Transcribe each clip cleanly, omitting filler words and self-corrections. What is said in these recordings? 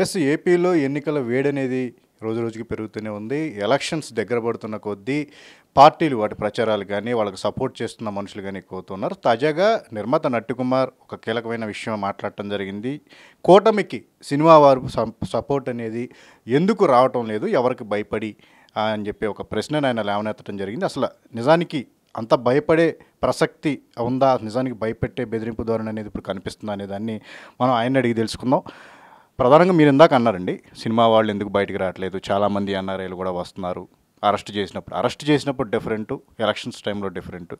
Yes ఏపీలో ఎన్నికల వేడనేది రోజు రోజుకి పెరుగుతూనే ఉంది. ఎలక్షన్స్ దగ్గర పడుతున్న కొద్దీ పార్టీలు వాటి ప్రచారాలు కానీ వాళ్ళకి సపోర్ట్ చేస్తున్న మనుషులు కానీ ఎక్కువ అవుతున్నారు. తాజాగా నిర్మాత నట్టికుమార్ ఒక కీలకమైన విషయం మాట్లాడటం జరిగింది. కూటమికి సినిమా వారు సపోర్ట్ అనేది ఎందుకు రావటం లేదు, ఎవరికి భయపడి అని చెప్పి ఒక ప్రశ్నను ఆయన లేవనెత్తడం జరిగింది. అసలు నిజానికి అంత భయపడే ప్రసక్తి ఉందా, నిజానికి భయపెట్టే బెదిరింపు ధోరణి అనేది ఇప్పుడు కనిపిస్తుందా అనే దాన్ని మనం ఆయన అడిగి తెలుసుకుందాం. ప్రధానంగా మీరు ఇందాక అన్నారండి, సినిమా వాళ్ళు ఎందుకు బయటికి రావట్లేదు, చాలామంది ఎన్ఆర్ఐలు కూడా వస్తున్నారు. అరెస్ట్ చేసినప్పుడు డిఫరెంట్, ఎలక్షన్స్ టైంలో డిఫరెంట్.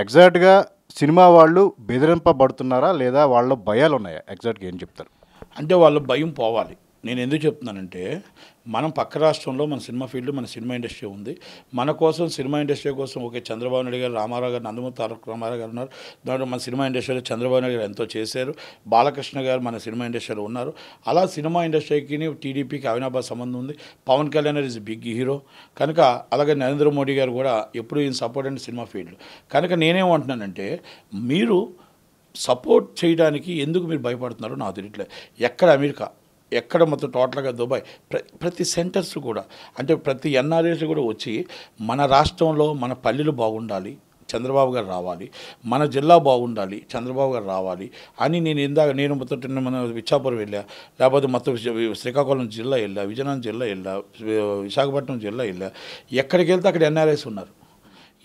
ఎగ్జాక్ట్గా సినిమా వాళ్ళు బెదిరింపబడుతున్నారా లేదా వాళ్ళ భయాలు ఉన్నాయా? ఎగ్జాక్ట్గా ఏం చెప్తారు? అంటే వాళ్ళ భయం పోవాలి. నేను ఎందుకు చెప్తున్నానంటే, మనం పక్క రాష్ట్రంలో మన సినిమా ఫీల్డ్, మన సినిమా ఇండస్ట్రీ ఉంది. మన కోసం సినిమా ఇండస్ట్రీ కోసం ఓకే, చంద్రబాబు నాయుడు గారు, రామారావు గారు, నందమూరి తారక రామారావు గారు ఉన్నారు. దాంట్లో మన సినిమా ఇండస్ట్రీలో చంద్రబాబు నాయుడు గారు ఎంతో చేశారు. బాలకృష్ణ గారు మన సినిమా ఇండస్ట్రీలో ఉన్నారు. అలా సినిమా ఇండస్ట్రీకి టీడీపీకి అవినాభావ సంబంధం ఉంది. Pawan Kalyan is big hero కనుక, అలాగే నరేంద్ర మోడీ గారు కూడా ఎప్పుడు ఈయన సపోర్ట్ అండి సినిమా ఫీల్డ్ కనుక. నేనేమంటున్నానంటే, మీరు సపోర్ట్ చేయడానికి ఎందుకు మీరు భయపడుతున్నారో నాకు తెలియట్లేదు. ఎక్కడ అమెరికా, ఎక్కడ మొత్తం టోటల్గా దుబాయ్, ప్రతి సెంటర్స్ కూడా, అంటే ప్రతి ఎన్ఆర్ఐస్ కూడా వచ్చి మన రాష్ట్రంలో మన పల్లెలు బాగుండాలి, చంద్రబాబు గారు రావాలి, మన జిల్లా బాగుండాలి, చంద్రబాబు గారు రావాలి అని నేను మొత్తం మన విచ్చాపురం వెళ్ళా, లేకపోతే మొత్తం శ్రీకాకుళం జిల్లా వెళ్ళా, విజయనగరం జిల్లా వెళ్ళా, విశాఖపట్నం జిల్లా వెళ్ళా. ఎక్కడికి వెళ్తే అక్కడ ఎన్ఆర్ఐస్ ఉన్నారు.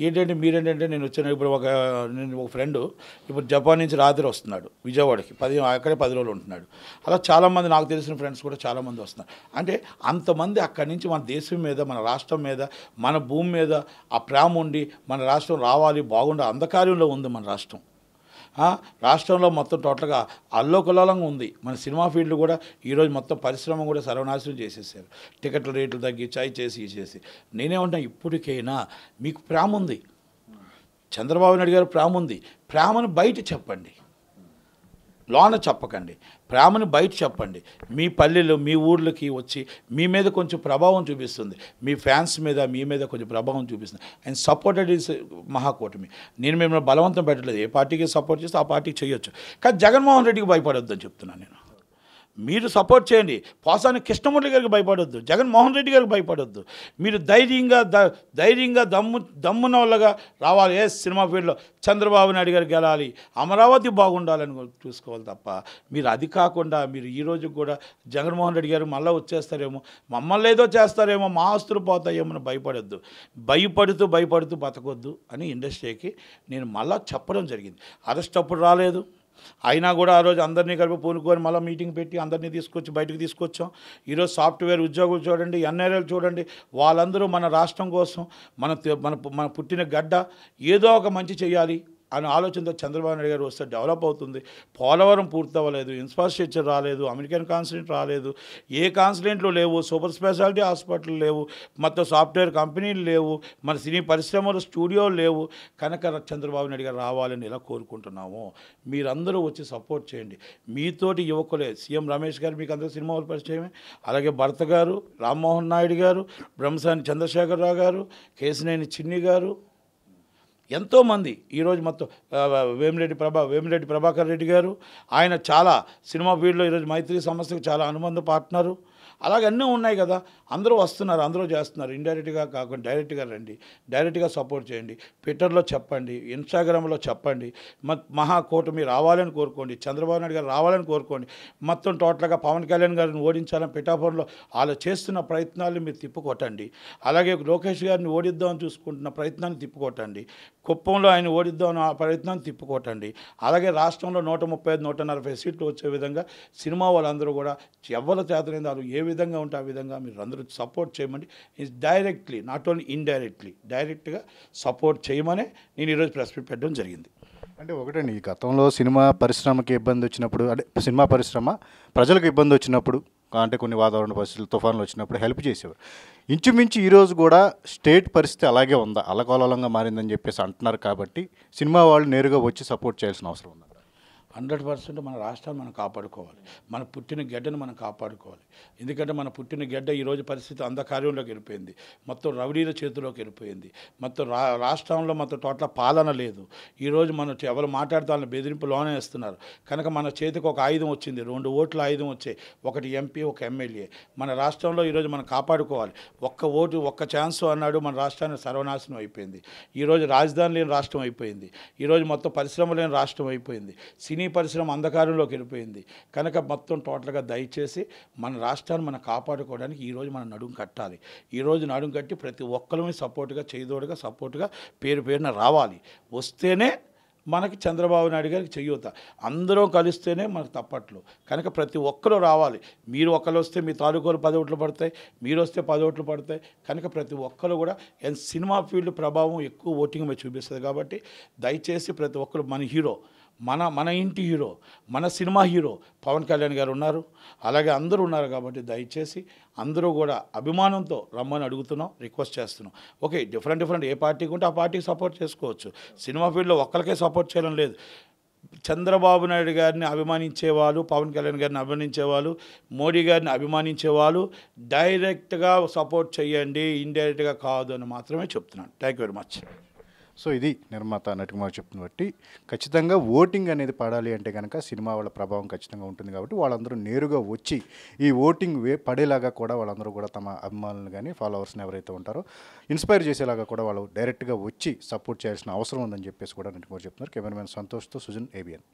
ఏంటంటే మీరేంటంటే, నేను ఇప్పుడు ఒక ఫ్రెండు ఇప్పుడు జపాన్ నుంచి రాత్రి వస్తున్నాడు విజయవాడకి, అక్కడే 10 రోజులు ఉంటున్నాడు. అలా చాలామంది నాకు తెలిసిన ఫ్రెండ్స్ కూడా చాలామంది వస్తున్నారు. అంటే అంతమంది అక్కడి నుంచి మన దేశం మీద, మన రాష్ట్రం మీద, మన భూమి మీద ఆ ప్రేమ ఉండి మన రాష్ట్రం రావాలి, బాగుండాలి, అంధకార్యంలో ఉంది మన రాష్ట్రం. రాష్ట్రంలో మొత్తం టోటల్గా అల్లోకల్లోలంగా ఉంది. మన సినిమా ఫీల్డ్ కూడా ఈరోజు మొత్తం పరిశ్రమ కూడా సర్వనాశనం చేసేసారు. టికెట్ల రేట్లు తగ్గించాయి, చేసి నేనేమంటా, ఇప్పటికైనా మీకు ప్రేమ ఉంది, చంద్రబాబు నాయుడు గారు ప్రేమ ఉంది, ప్రేమను బయట చెప్పండి, లోన చెప్పకండి. ప్రేమను బయట చెప్పండి. మీ పల్లెలు, మీ ఊర్లకి వచ్చి మీ మీద కొంచెం ప్రభావం చూపిస్తుంది, మీ ఫ్యాన్స్ మీద, మీ మీద కొంచెం ప్రభావం చూపిస్తుంది. అండ్ సపోర్టెడ్ ఈజ్ మహాకూటమి. నేను మిమ్మల్ని బలవంతం పెట్టలేదు. ఏ పార్టీకి సపోర్ట్ చేస్తే ఆ పార్టీకి చేయొచ్చు, కానీ జగన్మోహన్ రెడ్డికి భయపడొద్దని చెప్తున్నాను నేను. మీరు సపోర్ట్ చేయండి. పోసాని కృష్ణమూర్తి గారికి భయపడొద్దు, జగన్మోహన్ రెడ్డి గారికి భయపడొద్దు. మీరు ధైర్యంగా దమ్మున వాళ్ళగా రావాలి. సినిమా ఫీల్డ్లో చంద్రబాబు నాయుడు గారికి గెలాలి, అమరావతి బాగుండాలని చూసుకోవాలి తప్ప, మీరు అది కాకుండా మీరు ఈరోజు కూడా జగన్మోహన్ రెడ్డి గారు మళ్ళీ వచ్చేస్తారేమో, మమ్మల్ని ఏదో చేస్తారేమో, మా ఆస్తులు పోతాయేమో అని భయపడొద్దు. భయపడుతూ బతకొద్దు అని ఇండస్ట్రీకి నేను మళ్ళీ చెప్పడం జరిగింది. అరెస్ట్ అప్పుడు రాలేదు, అయినా కూడా ఆ రోజు అందరినీ కలిపి పూనుకొని మళ్ళీ మీటింగ్ పెట్టి అందరినీ బయటకు తీసుకొచ్చాం. ఈరోజు సాఫ్ట్వేర్ ఉద్యోగులు చూడండి, ఎన్ఆర్ఐలు చూడండి, వాళ్ళందరూ మన రాష్ట్రం కోసం, మన పుట్టిన గడ్డ ఏదో ఒక మంచి చేయాలి అనే ఆలోచనతో చంద్రబాబు నాయుడు గారు వస్తే డెవలప్ అవుతుంది. పోలవరం పూర్తి అవ్వలేదు, ఇన్ఫ్రాస్ట్రక్చర్ రాలేదు, అమెరికన్ కాన్సులేట్ రాలేదు, ఏ కాన్సులేట్లు లేవు, సూపర్ స్పెషాలిటీ హాస్పిటల్ లేవు, మొత్తం సాఫ్ట్వేర్ కంపెనీలు లేవు, మన సినీ పరిశ్రమలు స్టూడియోలు లేవు. కనుక చంద్రబాబు నాయుడు గారు రావాలని ఇలా కోరుకుంటున్నాము. మీరందరూ వచ్చి సపోర్ట్ చేయండి. మీతోటి యువకులే, సీఎం రమేష్ గారు మీకు అందరూ సినిమా వాళ్ళు పరిచయమే, అలాగే భరత్ గారు, రామ్మోహన్ నాయుడు గారు, బ్రహ్మసాని చంద్రశేఖరరావు గారు, కేశినేని చిన్ని గారు, ఎంతోమంది ఈరోజు మొత్తం వేమిరెడ్డి ప్రభాకర్ రెడ్డి గారు, ఆయన చాలా సినిమా ఫీల్డ్లో ఈరోజు మైత్రి సంస్థకు చాలా అనుబంధ పార్ట్నరు. అలాగే అన్నీ ఉన్నాయి కదా, అందరూ వస్తున్నారు, అందరూ చేస్తున్నారు. ఇండైరెక్ట్గా కాకుండా డైరెక్ట్గా రండి, డైరెక్ట్గా సపోర్ట్ చేయండి. ట్విట్టర్లో చెప్పండి, ఇన్స్టాగ్రామ్లో చెప్పండి. మహాకూటమి రావాలని కోరుకోండి, చంద్రబాబు నాయుడు గారు రావాలని కోరుకోండి. మొత్తం టోటల్గా పవన్ కళ్యాణ్ గారిని ఓడించాలని పిఠాపురంలో వాళ్ళు చేస్తున్న ప్రయత్నాలను మీరు తిప్పుకొట్టండి. అలాగే లోకేష్ గారిని ఓడిద్దామని చూసుకుంటున్న ప్రయత్నాన్ని తిప్పుకొట్టండి. కుప్పంలో ఆయన ఓడిద్దామని ఆ ప్రయత్నాన్ని తిప్పుకొట్టండి. అలాగే రాష్ట్రంలో 135, 140 సీట్లు వచ్చే విధంగా సినిమా వాళ్ళందరూ కూడా ఎవరి చేతనైంది వాళ్ళు ఏ విధంగా ఉంటే ఆ విధంగా మీరు అందరూ సపోర్ట్ చేయమండి. డైరెక్ట్లీ, నాట్ ఓన్లీ ఇండైరెక్ట్లీ, డైరెక్ట్గా సపోర్ట్ చేయమనే నేను ఈరోజు ప్రెస్ మీట్ పెట్టడం జరిగింది. అంటే ఒకటండి, ఈ గతంలో సినిమా పరిశ్రమకి ఇబ్బంది వచ్చినప్పుడు, అంటే సినిమా పరిశ్రమ ప్రజలకు ఇబ్బంది వచ్చినప్పుడు, అంటే కొన్ని వాతావరణ పరిస్థితులు, తుఫాన్లు వచ్చినప్పుడు హెల్ప్ చేసేవారు. ఇంచుమించు ఈరోజు కూడా స్టేట్ పరిస్థితి అలాగే ఉందా, అల్లకల్లోలంగా మారిందని చెప్పేసి అంటున్నారు. కాబట్టి సినిమా వాళ్ళు నేరుగా వచ్చి సపోర్ట్ చేయాల్సిన అవసరం ఉందా? 100% మన రాష్ట్రాన్ని మనం కాపాడుకోవాలి, మన పుట్టిన గడ్డను మనం కాపాడుకోవాలి. ఎందుకంటే మన పుట్టిన గడ్డ ఈరోజు పరిస్థితి అంధకార్యంలోకి వెళ్ళిపోయింది, మొత్తం రౌడీల చేతిలోకి వెళ్ళిపోయింది, మొత్తం రాష్ట్రంలో మొత్తం టోటల్ పాలన లేదు. ఈరోజు మనం ఎవరు మాట్లాడతాలని బెదిరింపు లోనేస్తున్నారు. కనుక మన చేతికి ఒక ఆయుధం వచ్చింది, 2 ఓట్ల ఆయుధం వచ్చాయి, ఒకటి ఎంపీ, ఒక ఎమ్మెల్యే. మన రాష్ట్రంలో ఈరోజు మనం కాపాడుకోవాలి. ఒక్క ఓటు, ఒక్క ఛాన్స్ అన్నాడు, మన రాష్ట్రాన్ని సర్వనాశనం అయిపోయింది. ఈరోజు రాజధాని లేని రాష్ట్రం అయిపోయింది, ఈరోజు మొత్తం పరిశ్రమ లేని రాష్ట్రం అయిపోయింది, సినీ పరిశ్రమ అంధకారంలోకి వెళ్ళిపోయింది. కనుక మొత్తం టోటల్గా దయచేసి మన రాష్ట్రాన్ని మనం కాపాడుకోవడానికి ఈరోజు మనం నడుము కట్టాలి. ఈరోజు నడుము కట్టి ప్రతి ఒక్కరిని సపోర్టుగా, చేదోడుగా, సపోర్టుగా పేరున రావాలి. వస్తేనే మనకి చంద్రబాబు నాయుడు గారికి చేయూత. అందరం కలిస్తేనే మనకు తప్పట్లు. కనుక ప్రతి ఒక్కరూ రావాలి. మీరు ఒక్కరు వస్తే మీ తాలూకాలు 10 ఓట్లు పడతాయి, మీరు వస్తే 10 ఓట్లు పడతాయి. కనుక ప్రతి ఒక్కరు కూడా సినిమా ఫీల్డ్ ప్రభావం ఎక్కువ ఓటింగ్ మీద చూపిస్తుంది. కాబట్టి దయచేసి ప్రతి ఒక్కరు మన హీరో, మన ఇంటి హీరో, మన సినిమా హీరో పవన్ కళ్యాణ్ గారు ఉన్నారు, అలాగే అందరూ ఉన్నారు. కాబట్టి దయచేసి అందరూ కూడా అభిమానంతో రమ్మని అడుగుతున్నాం, రిక్వెస్ట్ చేస్తున్నాం. ఓకే, డిఫరెంట్ ఏ పార్టీకి ఉంటే ఆ పార్టీకి సపోర్ట్ చేసుకోవచ్చు. సినిమా ఫీల్డ్లో ఒక్కరికే సపోర్ట్ చేయడం లేదు. చంద్రబాబు నాయుడు గారిని అభిమానించేవాళ్ళు, పవన్ కళ్యాణ్ గారిని అభిమానించేవాళ్ళు, మోడీ గారిని అభిమానించేవాళ్ళు డైరెక్ట్గా సపోర్ట్ చేయండి, ఇండైరెక్ట్గా కాదు అని మాత్రమే చెప్తున్నాను. Thank you very much. So ఇది నిర్మాత నటికుమార్ చెప్తున్న బట్టి ఖచ్చితంగా ఓటింగ్ అనేది పడాలి అంటే కనుక సినిమా వాళ్ళ ప్రభావం ఖచ్చితంగా ఉంటుంది. కాబట్టి వాళ్ళందరూ నేరుగా వచ్చి ఈ ఓటింగ్ పడేలాగా కూడా వాళ్ళందరూ కూడా తమ అభిమానులు కానీ ఫాలోవర్స్ని ఎవరైతే ఉంటారో ఇన్స్పైర్ చేసేలాగా కూడా వాళ్ళు డైరెక్ట్గా వచ్చి సపోర్ట్ చేయాల్సిన అవసరం ఉందని చెప్పేసి కూడా నటికుమార్ చెప్తున్నారు. కెమెరామెన్ సంతోష్తో సుజన్, ABN.